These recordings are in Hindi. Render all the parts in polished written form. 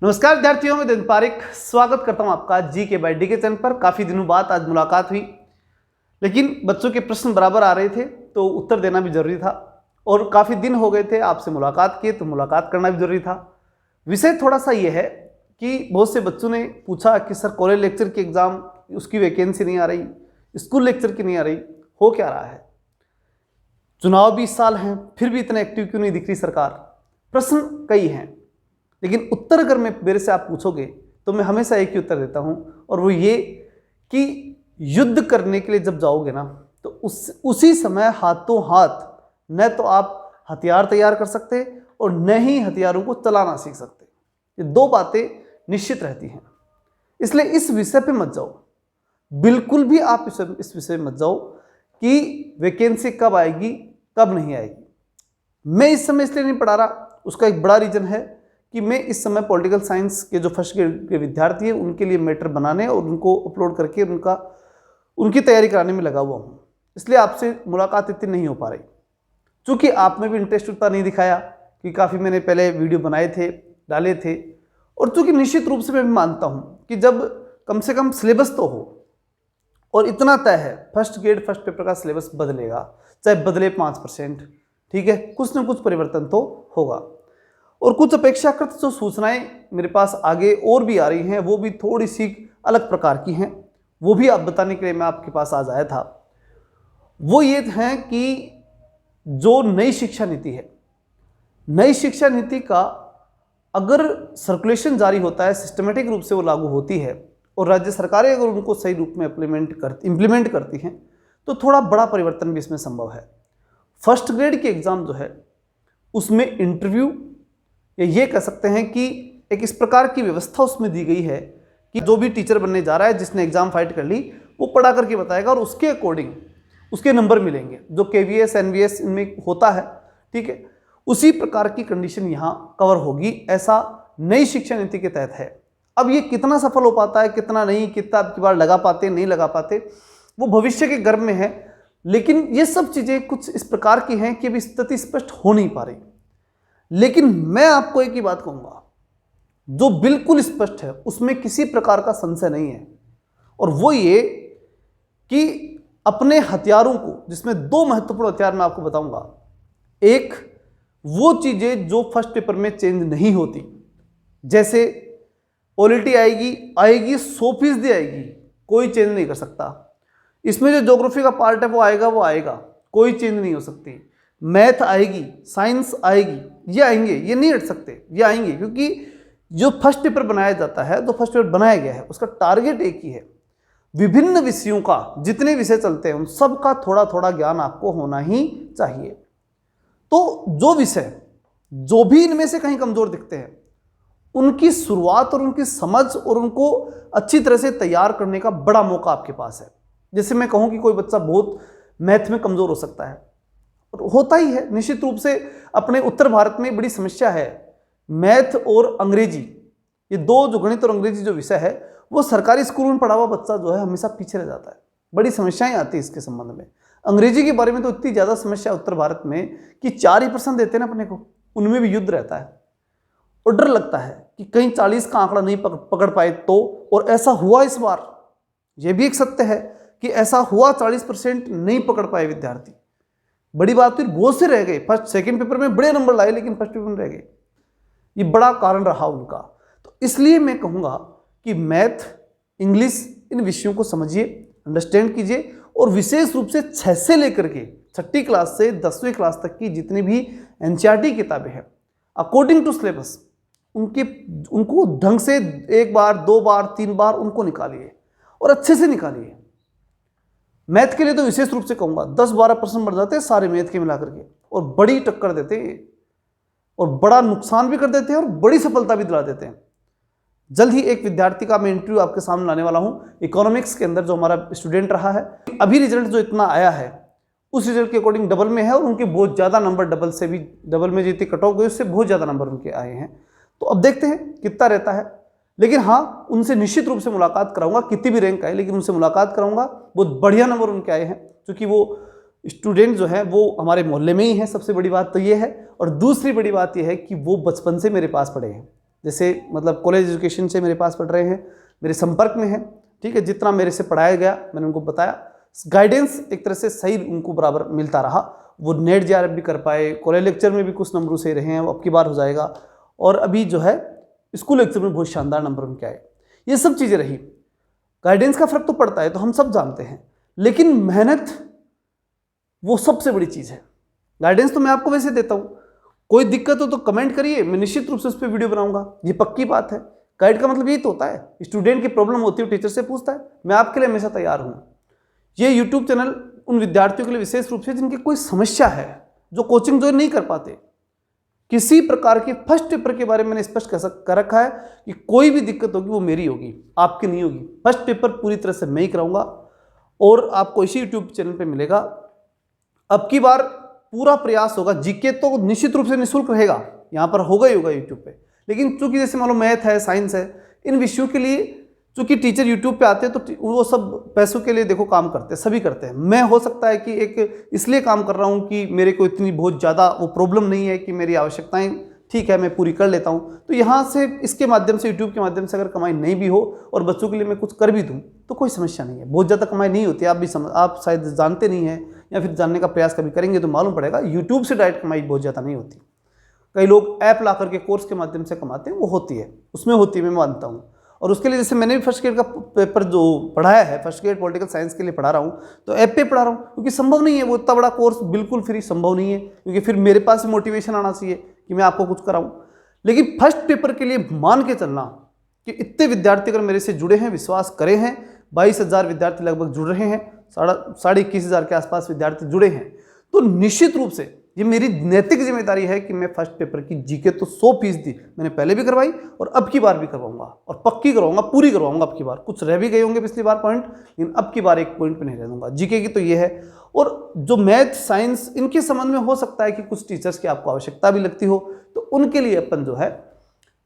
नमस्कार विद्यार्थियों, मैं दिन पारिक स्वागत करता हूं आपका जी के बाई डी के चैनल पर। काफ़ी दिनों बाद आज मुलाकात हुई, लेकिन बच्चों के प्रश्न बराबर आ रहे थे तो उत्तर देना भी जरूरी था। और काफ़ी दिन हो गए थे आपसे मुलाकात किए तो मुलाकात करना भी जरूरी था। विषय थोड़ा सा ये है कि बहुत से बच्चों ने पूछा कि सर कॉलेज लेक्चर की एग्ज़ाम उसकी वैकेंसी नहीं आ रही, स्कूल लेक्चर की नहीं आ रही, हो क्या रहा है? चुनाव भी इस साल हैं, फिर भी इतना एक्टिव क्यों नहीं दिख रही सरकार? प्रश्न कई हैं, लेकिन उत्तर अगर मेरे से आप पूछोगे तो मैं हमेशा एक ही उत्तर देता हूं, और वो ये कि युद्ध करने के लिए जब जाओगे ना तो उसी समय हाथों हाथ न तो आप हथियार तैयार कर सकते और न ही हथियारों को चलाना सीख सकते। ये दो बातें निश्चित रहती हैं, इसलिए इस विषय पे मत जाओ, बिल्कुल भी आप इस विषय में मत जाओ कि वैकेंसी कब आएगी कब नहीं आएगी। मैं इस समय इसलिए नहीं पढ़ा रहा, उसका एक बड़ा रीजन है कि मैं इस समय पॉलिटिकल साइंस के जो फर्स्ट ग्रेड के विद्यार्थी हैं उनके लिए मैटर बनाने और उनको अपलोड करके उनकी तैयारी कराने में लगा हुआ हूँ। इसलिए आपसे मुलाकात इतनी नहीं हो पा रही, क्योंकि आप में भी इंटरेस्ट उतना नहीं दिखाया कि काफ़ी मैंने पहले वीडियो बनाए थे, डाले थे। और चूँकि निश्चित रूप से मैं भी मानता हूँ कि जब कम से कम सिलेबस तो हो, और इतना तय है फर्स्ट ग्रेड फर्स्ट पेपर का सिलेबस बदलेगा, चाहे बदले 5%, ठीक है, कुछ ना कुछ परिवर्तन तो होगा। और कुछ अपेक्षाकृत जो सूचनाएं मेरे पास आगे और भी आ रही हैं वो भी थोड़ी सी अलग प्रकार की हैं, वो भी आप बताने के लिए मैं आपके पास आज आया था। वो ये हैं कि जो नई शिक्षा नीति है, नई शिक्षा नीति का अगर सर्कुलेशन जारी होता है, सिस्टमेटिक रूप से वो लागू होती है और राज्य सरकारें अगर उनको सही रूप में इम्प्लीमेंट करती हैं तो थोड़ा बड़ा परिवर्तन भी इसमें संभव है। फर्स्ट ग्रेड की एग्ज़ाम जो है उसमें इंटरव्यू, या ये कह सकते हैं कि एक इस प्रकार की व्यवस्था उसमें दी गई है कि जो भी टीचर बनने जा रहा है, जिसने एग्ज़ाम फाइट कर ली, वो पढ़ा करके बताएगा और उसके अकॉर्डिंग उसके नंबर मिलेंगे, जो KVS NVS इनमें होता है, ठीक है। उसी प्रकार की कंडीशन यहाँ कवर होगी, ऐसा नई शिक्षा नीति के तहत है। अब ये कितना सफल हो पाता है, कितना नहीं, कितना अब की बार लगा पाते नहीं लगा पाते, वो भविष्य के गर्भ में है। लेकिन ये सब चीज़ें कुछ इस प्रकार की हैं कि अभी स्थिति स्पष्ट हो नहीं पा रही। लेकिन मैं आपको एक ही बात कहूंगा जो बिल्कुल स्पष्ट है, उसमें किसी प्रकार का संशय नहीं है, और वो ये कि अपने हथियारों को, जिसमें दो महत्वपूर्ण हथियार मैं आपको बताऊंगा। एक, वो चीजें जो फर्स्ट पेपर में चेंज नहीं होती, जैसे पॉलिटी आएगी 100% आएगी, कोई चेंज नहीं कर सकता। इसमें जो ज्योग्राफी का पार्ट है वो आएगा, कोई चेंज नहीं हो सकती। मैथ आएगी, साइंस आएगी, ये आएंगे, ये नहीं हट सकते, ये आएंगे, क्योंकि जो फर्स्ट पेपर बनाया जाता है, जो फर्स्ट पेपर बनाया गया है, उसका टारगेट एक ही है। विभिन्न विषयों का, जितने विषय चलते हैं उन सबका थोड़ा थोड़ा ज्ञान आपको होना ही चाहिए। तो जो विषय जो भी इनमें से कहीं कमजोर दिखते हैं, उनकी शुरुआत और उनकी समझ और उनको अच्छी तरह से तैयार करने का बड़ा मौका आपके पास है। जैसे मैं कहूँ कि कोई बच्चा बहुत मैथ में कमजोर हो सकता है, और होता ही है निश्चित रूप से। अपने उत्तर भारत में बड़ी समस्या है, मैथ और अंग्रेजी, ये दो जो गणित और अंग्रेजी जो विषय है, वो सरकारी स्कूल में पढ़ा हुआ बच्चा जो है हमेशा पीछे रह जाता है। बड़ी समस्याएं आती है इसके संबंध में। अंग्रेजी के बारे में तो इतनी ज़्यादा समस्या उत्तर भारत में कि 4% देते हैं ना अपने को, उनमें भी युद्ध रहता है और डर लगता है कि कहीं 40 का आंकड़ा नहीं पकड़ पाए तो। और ऐसा हुआ इस बार, यह भी एक सत्य है कि ऐसा हुआ, 40% नहीं पकड़ पाए विद्यार्थी। बड़ी बात फिर बहुत से रह गए, फर्स्ट सेकंड पेपर में बड़े नंबर लाए लेकिन फर्स्ट पेपर में रह गए। ये बड़ा कारण रहा उनका। तो इसलिए मैं कहूँगा कि मैथ, इंग्लिश, इन विषयों को समझिए, अंडरस्टैंड कीजिए, और विशेष रूप से 6 से लेकर के 6ठी क्लास से 10वीं क्लास तक की जितनी भी NCERT किताबें हैं, अकॉर्डिंग टू सिलेबस, उनको ढंग से 1 बार 2 बार 3 बार उनको निकालिए और अच्छे से निकालिए। मैथ के लिए तो विशेष रूप से कहूंगा 10-12% बढ़ जाते हैं सारे मैथ के मिलाकर के, और बड़ी टक्कर देते हैं और बड़ा नुकसान भी कर देते हैं और बड़ी सफलता भी दिला देते हैं। जल्द ही एक विद्यार्थी का मैं इंटरव्यू आपके सामने लाने वाला हूं, इकोनॉमिक्स के अंदर जो हमारा स्टूडेंट रहा है। अभी रिजल्ट जो इतना आया है उस रिजल्ट के अकॉर्डिंग डबल में है, और उनके बहुत ज़्यादा नंबर, डबल में जितनी कट ऑफ गई उससे बहुत ज़्यादा नंबर उनके आए हैं। तो अब देखते हैं कितना रहता है। लेकिन हाँ, उनसे निश्चित रूप से मुलाकात कराऊंगा, कितनी भी रैंक आए लेकिन उनसे मुलाकात कराऊंगा। बहुत बढ़िया नंबर उनके आए हैं, क्योंकि वो स्टूडेंट जो है वो हमारे मोहल्ले में ही है, सबसे बड़ी बात तो ये है। और दूसरी बड़ी बात ये है कि वो बचपन से मेरे पास पढ़े हैं, जैसे मतलब कॉलेज एजुकेशन से मेरे पास पढ़ रहे हैं, मेरे संपर्क में हैं, ठीक है, जितना मेरे से पढ़ाया गया मैंने उनको बताया, गाइडेंस एक तरह से सही उनको बराबर मिलता रहा। वो नेट जेआरएफ भी कर पाए, कॉलेज लेक्चर में भी कुछ नंबरों से रहे हैं, वो अब की बार हो जाएगा, और अभी जो है स्कूल लेक्चर में बहुत शानदार नंबर उनके आए। ये सब चीज़ें रही। गाइडेंस का फर्क तो पड़ता है, तो हम सब जानते हैं, लेकिन मेहनत वो सबसे बड़ी चीज़ है। गाइडेंस तो मैं आपको वैसे देता हूँ, कोई दिक्कत हो तो कमेंट करिए, मैं निश्चित रूप से उस पर वीडियो बनाऊंगा, ये पक्की बात है। गाइड का मतलब यही तो होता है, स्टूडेंट की प्रॉब्लम होती है टीचर से पूछता है, मैं आपके लिए हमेशा तैयार हूँ। ये यूट्यूब चैनल उन विद्यार्थियों के लिए विशेष रूप से जिनकी कोई समस्या है, जो कोचिंग जो नहीं कर पाते, किसी प्रकार के फर्स्ट पेपर के बारे में मैंने स्पष्ट कर रखा है कि कोई भी दिक्कत होगी वो मेरी होगी, आपकी नहीं होगी। फर्स्ट पेपर पूरी तरह से मैं ही कराऊंगा और आपको इसी यूट्यूब चैनल पे मिलेगा। अब की बार पूरा प्रयास होगा, जीके तो निश्चित रूप से निःशुल्क रहेगा, यहाँ पर होगा ही होगा यूट्यूब पे, लेकिन चूंकि जैसे मान लो मैथ है, साइंस है, इन विषयों के लिए चूंकि टीचर यूट्यूब पे आते हैं तो वो सब पैसों के लिए देखो काम करते हैं, सभी करते हैं। मैं हो सकता है कि एक इसलिए काम कर रहा हूँ कि मेरे को इतनी बहुत ज़्यादा वो प्रॉब्लम नहीं है कि मेरी आवश्यकताएं ठीक है मैं पूरी कर लेता हूँ, तो यहाँ से इसके माध्यम से यूट्यूब के माध्यम से अगर कमाई नहीं भी हो और बच्चों के लिए मैं कुछ कर भी दूँ तो कोई समस्या नहीं है। बहुत ज़्यादा कमाई नहीं होती, आप शायद जानते नहीं हैं, या फिर जानने का प्रयास कभी करेंगे तो मालूम पड़ेगा, यूट्यूब से डायरेक्ट कमाई बहुत ज़्यादा नहीं होती। कई लोग ऐप ला करके कोर्स के माध्यम से कमाते हैं, वो होती है, उसमें होती है, मैं मानता हूँ। और उसके लिए जैसे मैंने भी फर्स्ट ग्रेड का पेपर जो पढ़ाया है, फर्स्ट ग्रेड पॉलिटिकल साइंस के लिए पढ़ा रहा हूँ, तो ऐप पे पढ़ा रहा हूँ, क्योंकि संभव नहीं है वो इतना बड़ा कोर्स बिल्कुल फ्री संभव नहीं है, क्योंकि फिर मेरे पास मोटिवेशन आना चाहिए कि मैं आपको कुछ कराऊँ। लेकिन फर्स्ट पेपर के लिए मान के चलना कि इतने विद्यार्थी अगर मेरे से जुड़े हैं, विश्वास करे हैं, 22,000 विद्यार्थी लगभग जुड़ रहे हैं, 21,500 के आसपास विद्यार्थी जुड़े हैं, तो निश्चित रूप से ये मेरी नैतिक जिम्मेदारी है कि मैं फर्स्ट पेपर की जीके तो 100% मैंने पहले भी करवाई और अब की बार भी करवाऊंगा, और पक्की करवाऊंगा, पूरी करवाऊंगा। अब की बार कुछ रह भी गए होंगे पिछली बार पॉइंट, लेकिन अब की बार एक पॉइंट पे नहीं रह दूंगा। जीके की तो ये है। और जो मैथ साइंस इनके संबंध में हो सकता है कि कुछ टीचर्स की आपको आवश्यकता भी लगती हो, तो उनके लिए अपन जो है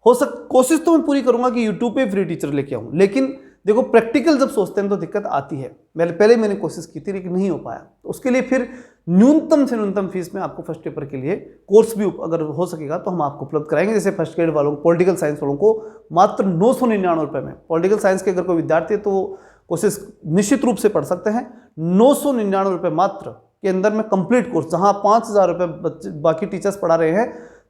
कोशिश तो मैं पूरी करूंगा कि यूट्यूब पे फ्री टीचर लेके आऊं। लेकिन देखो प्रैक्टिकल जब सोचते हैं तो दिक्कत आती है। पहले मैंने कोशिश की थी लेकिन नहीं हो पाया, तो उसके लिए फिर न्यूनतम से न्यूनतम फीस में आपको फर्स्ट पेपर के लिए कोर्स भी अगर हो सकेगा तो हम आपको उपलब्ध कराएंगे। जैसे फर्स्ट ग्रेड वालों पॉलिटिकल साइंस वालों को मात्र 999 रुपये में, पॉलिटिकल साइंस के अगर कोई विद्यार्थी है तो कोशिश निश्चित रूप से पढ़ सकते हैं। 999 रुपये मात्र के अंदर में कंप्लीट कोर्स, जहाँ 5,000 रुपये बाकी टीचर्स पढ़ा रहे हैं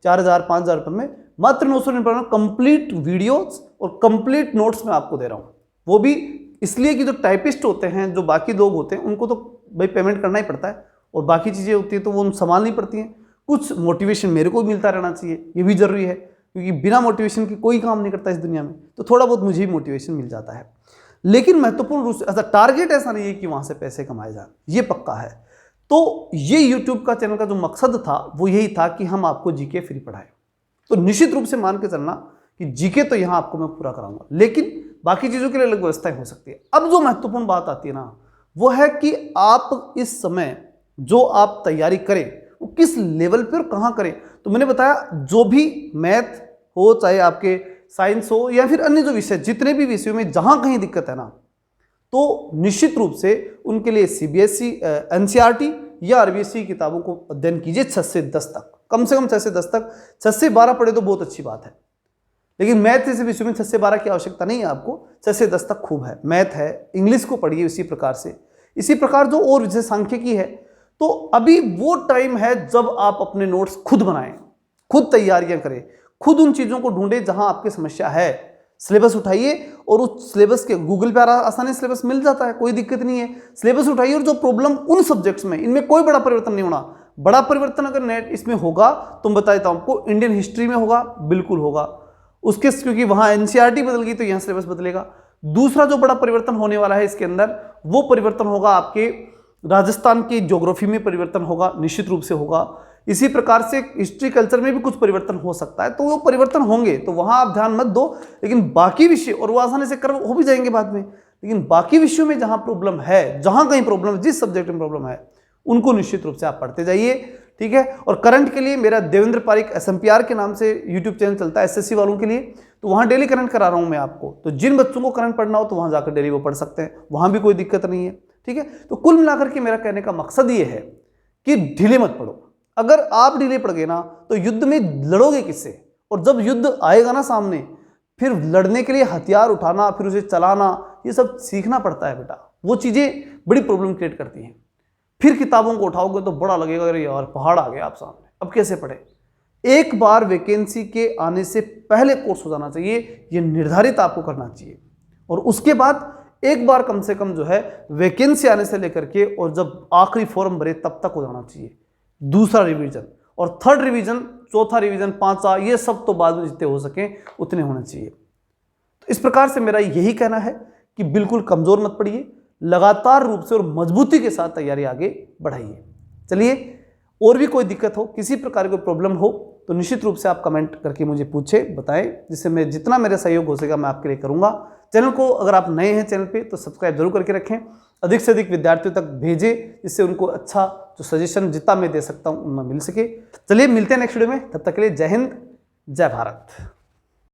4,000 5,000 रुपये में, मात्र 999 में कंप्लीट वीडियोस और कंप्लीट नोट्स में आपको दे रहा हूँ। वो भी इसलिए कि जो टाइपिस्ट होते हैं, जो बाकी लोग होते हैं, उनको तो भाई पेमेंट करना ही पड़ता है और बाकी चीज़ें होती हैं तो वो संभाल नहीं पड़ती हैं। कुछ मोटिवेशन मेरे को मिलता रहना चाहिए, ये भी जरूरी है, क्योंकि बिना मोटिवेशन के कोई काम नहीं करता इस दुनिया में। तो थोड़ा बहुत मुझे भी मोटिवेशन मिल जाता है, लेकिन महत्वपूर्ण रूप से ऐसा टारगेट ऐसा नहीं है कि वहाँ से पैसे कमाए जाए, ये पक्का है। तो ये यूट्यूब का चैनल का जो मकसद था वो यही था कि हम आपको जीके फ्री पढ़ाएं। तो निश्चित रूप से मान के चलना कि जीके तो यहाँ आपको मैं पूरा कराऊंगा, लेकिन बाकी चीज़ों के लिए अलग व्यवस्थाएं हो सकती है। अब जो महत्वपूर्ण बात आती है ना, वो है कि आप इस समय जो आप तैयारी करें वो किस लेवल पे और कहाँ करें। तो मैंने बताया जो भी मैथ हो, चाहे आपके साइंस हो या फिर अन्य जो विषय, जितने भी विषयों में जहाँ कहीं दिक्कत है ना, तो निश्चित रूप से उनके लिए सीबीएसई, एनसीईआरटी या आरबीएसई किताबों को अध्ययन कीजिए 6 से 10 तक, कम से कम 6 से 10 तक। 6 से 12 पढ़े तो बहुत अच्छी बात है, लेकिन मैथ जैसे विषय में 6 से 12 की आवश्यकता नहीं है आपको, 6 से 10 तक खूब है। मैथ है, इंग्लिश को पढ़िए इसी प्रकार से, इसी प्रकार जो और विषय सांख्यिकी है। तो अभी वो टाइम है जब आप अपने नोट्स खुद बनाएं, खुद तैयारियां करें, खुद उन चीज़ों को ढूंढें जहां आपकी समस्या है। सिलेबस उठाइए और उस सिलेबस के गूगल पे आसानी सिलेबस मिल जाता है, कोई दिक्कत नहीं है। सिलेबस उठाइए और जो प्रॉब्लम उन सब्जेक्ट्स में, इनमें कोई बड़ा परिवर्तन नहीं होना। बड़ा परिवर्तन अगर नेट इसमें होगा तो मैं बता देता हूं आपको, इंडियन हिस्ट्री में होगा, बिल्कुल होगा उसके, क्योंकि वहां एनसीईआरटी बदल गई तो यहाँ सिलेबस बदलेगा। दूसरा जो बड़ा परिवर्तन होने वाला है इसके अंदर, वो परिवर्तन होगा आपके राजस्थान की ज्योग्राफी में परिवर्तन होगा, निश्चित रूप से होगा। इसी प्रकार से हिस्ट्री कल्चर में भी कुछ परिवर्तन हो सकता है, तो वो परिवर्तन होंगे, तो वहां आप ध्यान मत दो। लेकिन बाकी विषय, और वो आसानी से कर हो भी जाएंगे बाद में, लेकिन बाकी विषयों में जहां प्रॉब्लम है, जहां कहीं प्रॉब्लम है, जिस सब्जेक्ट में प्रॉब्लम है, उनको निश्चित रूप से आप पढ़ते जाइए, ठीक है। और करंट के लिए मेरा देवेंद्र पारिक एसएमपीआर के नाम से यूट्यूब चैनल चलता है एसएससी वालों के लिए, तो वहाँ डेली करंट करा रहा हूँ मैं आपको। तो जिन बच्चों को करंट पढ़ना हो तो वहाँ जाकर डेली वो पढ़ सकते हैं, वहाँ भी कोई दिक्कत नहीं है, ठीक है। तो कुल मिलाकर के मेरा कहने का मकसद ये है कि ढीले मत पढ़ो। अगर आप ढीले पड़ गए ना तो युद्ध में लड़ोगे किससे, और जब युद्ध आएगा ना सामने, फिर लड़ने के लिए हथियार उठाना, फिर उसे चलाना, ये सब सीखना पड़ता है बेटा। वो चीज़ें बड़ी प्रॉब्लम क्रिएट करती हैं। फिर किताबों को उठाओगे तो बड़ा लगेगा अरे यार पहाड़ आ गया आप सामने, अब कैसे पढ़े। एक बार वैकेंसी के आने से पहले कोर्स हो जाना चाहिए, ये निर्धारित आपको करना चाहिए। और उसके बाद एक बार कम से कम जो है वैकेंसी आने से लेकर के और जब आखिरी फॉर्म भरे तब तक हो जाना चाहिए। दूसरा रिवीजन और थर्ड रिवीजन, चौथा रिवीजन, पांचवा, ये सब तो बाद में जितने हो सके उतने होने चाहिए। तो इस प्रकार से मेरा यही कहना है कि बिल्कुल कमजोर मत पड़िए, लगातार रूप से और मजबूती के साथ तैयारी आगे बढ़ाइए। चलिए, और भी कोई दिक्कत हो, किसी प्रकार की प्रॉब्लम हो तो निश्चित रूप से आप कमेंट करके मुझे पूछें, बताएं, जिससे मैं जितना मेरा सहयोग हो सकेगा मैं आपके लिए करूंगा। चैनल को अगर आप नए हैं चैनल पे तो सब्सक्राइब जरूर करके रखें, अधिक से अधिक विद्यार्थियों तक भेजें, जिससे उनको अच्छा जो सजेशन जितना मैं दे सकता हूं उनमें मिल सके। चलिए मिलते हैं नेक्स्ट वीडियो में, तब तक के लिए जय हिंद, जय भारत।